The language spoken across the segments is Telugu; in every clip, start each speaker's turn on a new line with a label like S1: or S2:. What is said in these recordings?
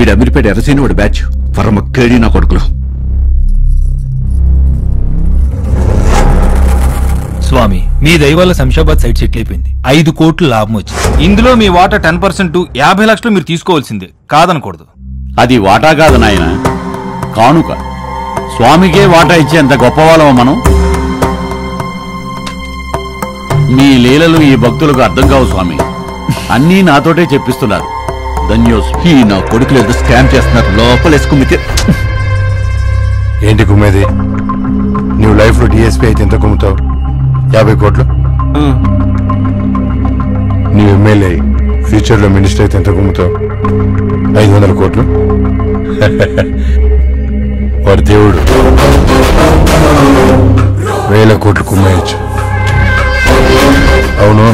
S1: ఈడు అమీర్పేట ఎర్రసేని వాడు బ్యాచ్ పరమ కేడి నా కొడుకులు.
S2: స్వామి, మీ దయవల్ల శంషాబాద్ సైట్ సెటిల్ అయిపోయింది. 5 కోట్లు లాభం వచ్చింది. ఇందులో మీ వాటా 10%, 50 లక్షలు మీరు తీసుకోవాల్సిందే, కాదనకూడదు.
S3: అది వాటా కాదు నాయన, కానుక. స్వామికే వాటా ఇచ్చేంత గొప్పవాళ్ళం మనం. మీ లీలలు ఈ భక్తులకు అర్థం కావు స్వామి. అన్నీ నాతోటే చెప్పిస్తున్నారు. ధన్యోస్.
S1: ఈ నా కొడుకులు ఏదో స్కామ్ చేస్తున్నారు. లోపలేసుకుమ్మితే
S4: ఏంటి కుమ్మేది? నువ్వు లైఫ్ లో డిఎస్పీ అయితే ఎంత కుమ్ముతావు? 50 కోట్లు. నీవు ఎమ్మెల్యే ఫ్యూచర్ లో మినిస్టర్ అయితే ఎంత కుమ్ముతావు? 500 కోట్లు. వాడు దేవుడు, 1000 కోట్లు కుమ్మేయచ్చు. అవును,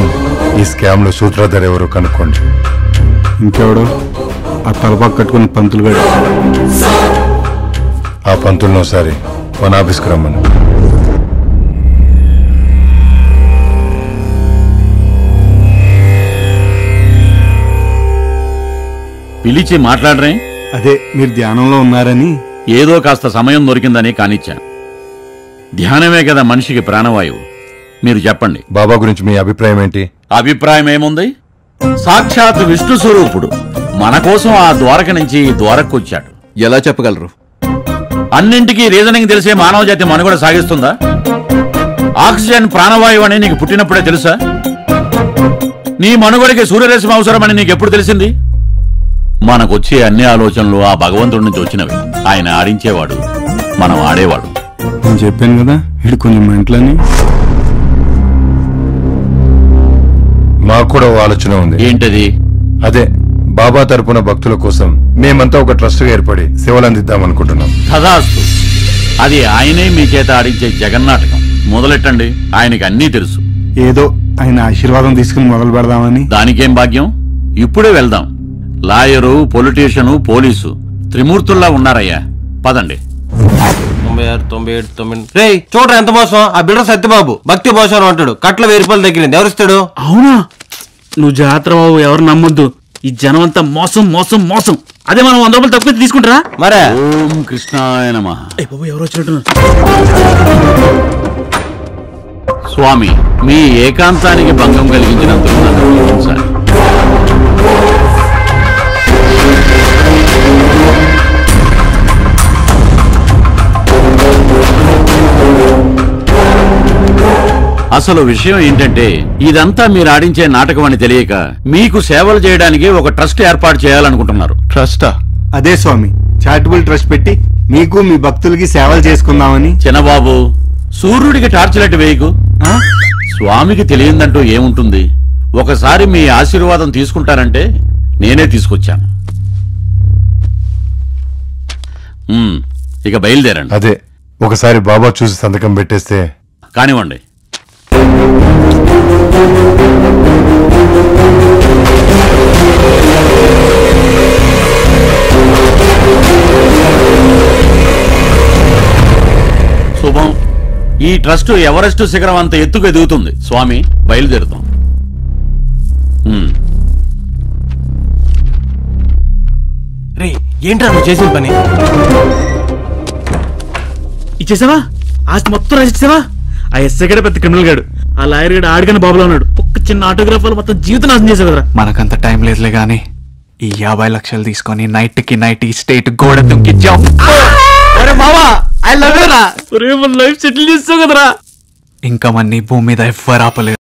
S4: ఈ స్కామ్ లో సూత్రధారి ఎవరు కనుక్కోండి.
S5: ఇంకెవడు? ఆ తలపాకు కట్టుకుని పంతులు గడు.
S4: ఆ పంతులను ఒకసారి మన ఆఫీస్కి రమ్మని.
S3: పిలిచి మాట్లాడరే?
S5: అదే మీరు ధ్యానంలో ఉన్నారని.
S3: ఏదో కాస్త సమయం దొరికిందని కానిచ్చా. ధ్యానమే కదా మనిషికి ప్రాణవాయువు. మీరు చెప్పండి,
S4: బాబా గురించి మీ అభిప్రాయం ఏంటి?
S3: అభిప్రాయం ఏముంది? సాక్షాత్ విష్ణు స్వరూపుడు మన కోసం ఆ ద్వారక నుంచి ద్వారకొచ్చాడు.
S1: ఎలా చెప్పగలరు?
S3: అన్నింటికీ రీజనింగ్ తెలిసే మానవ జాతి మనుగడ సాగిస్తుందా? ఆక్సిజన్ ప్రాణవాయువు అని నీకు పుట్టినప్పుడే తెలుసా? నీ మనుగడకి సూర్యరశ్మి అవసరమని నీకు ఎప్పుడు తెలిసింది? మనకొచ్చే అన్ని ఆలోచనలు ఆ భగవంతుడి నుంచి వచ్చినవి. ఆయన ఆడించేవాడు, మనం ఆడేవాడు.
S5: నేను చెప్పాను కదా వీడు కొంచెం మెంటలని.
S4: మాకు కూడా ఓ ఆలోచన ఉంది.
S3: ఏంటది?
S4: అదే, బాబా తరపున భక్తుల కోసం మేమంతా ఒక ట్రస్ట్ ఏర్పడి సేవలు అందిద్దాం అనుకుంటున్నాం.
S3: తదాస్తు. అది ఆయనే మీ చేత ఆడించే జగన్నాటకం. మొదలెట్టండి, ఆయనకి అన్నీ తెలుసు.
S5: ఏదో ఆయన ఆశీర్వాదం తీసుకుని మొదలు పెడదామని.
S3: దానికేం భాగ్యం, ఇప్పుడే వెళ్దాం. లాయరు, పొలిటీషియను, పోలీసు త్రిమూర్తుల్లా ఉన్నారయ్యా. పదండి.
S6: 96, 97, 99. రే చూడరా ఎంత మోసం! ఆ బిల్డర్ సత్యబాబు భక్తి మోసం అంటాడు. కట్ల 1000 రూపాయలు తగ్గింది. ఎవరిస్తాడు?
S7: అవునా? నువ్వు జాగ్రత్త బాబు, ఎవరు నమ్మొద్దు. ఈ జనం అంతా మోసం మోసం మోసం. అదే మనం 100 రూపాయలు తక్కువ తీసుకుంటారా?
S3: మరే. ఓం కృష్ణాయ నమః.
S7: బాబు ఎవరు వచ్చినట్టు.
S3: స్వామి, మీ ఏకాంతానికి భంగం కలిగించినందుకు నన్ను క్షమించాలి. అసలు విషయం ఏంటంటే, ఇదంతా మీరు ఆడించే నాటకం అని తెలియక మీకు సేవలు చేయడానికి ఒక ట్రస్ట్ ఏర్పాటు చేయాలనుకుంటున్నారు.
S5: ట్రస్టా? అదే స్వామి, చారిటబుల్ ట్రస్ట్ పెట్టి మీకు మీ భక్తులకి సేవలు చేసుకుందామని.
S3: చిన్నబాబు, సూర్యుడికి టార్చ్ లైట్ వేయకు. స్వామికి తెలియదంటూ ఏముంటుంది? ఒకసారి మీ ఆశీర్వాదం తీసుకుంటారంటే నేనే తీసుకొచ్చాను. ఇక బయలుదేరండి.
S4: అదే, ఒకసారి బాబా చూసి సంతకం పెట్టేస్తే.
S3: కానివ్వండి. శుభం. ఈ ట్రస్ట్ ఎవరెస్ట్ శిఖరం అంత ఎత్తుకు ఎదుగుతుంది. స్వామి, బయలుదేరుతాం.
S6: రే ఏంట్రా నువ్వు చేసిన పని?
S7: ఇచ్చేసావా? ఆస్తి మొత్తం రాసిచ్చావా? ఆ ఎస్ఐ గడ పెద్ద క్రిమినల్ గాడు, ఆ లాయర్ గడ ఆడిగానే బాబులో ఉన్నాడు. ఒక్క చిన్న ఆటోగ్రాఫ్ వల్ల మొత్తం జీవితం నాశనం చేసావు కదరా.
S8: మనకంత టైం లేదులే గానీ ఈ 50 లక్షలు తీసుకొని నైట్ ఈ స్టేట్ గోడ దుంకిచ్చాం.
S7: లైఫ్ సెటిల్ చేస్తావు కదరా.
S8: ఇంకా మన్ని భూమి మీద ఎవ్వరు ఆపలేరు.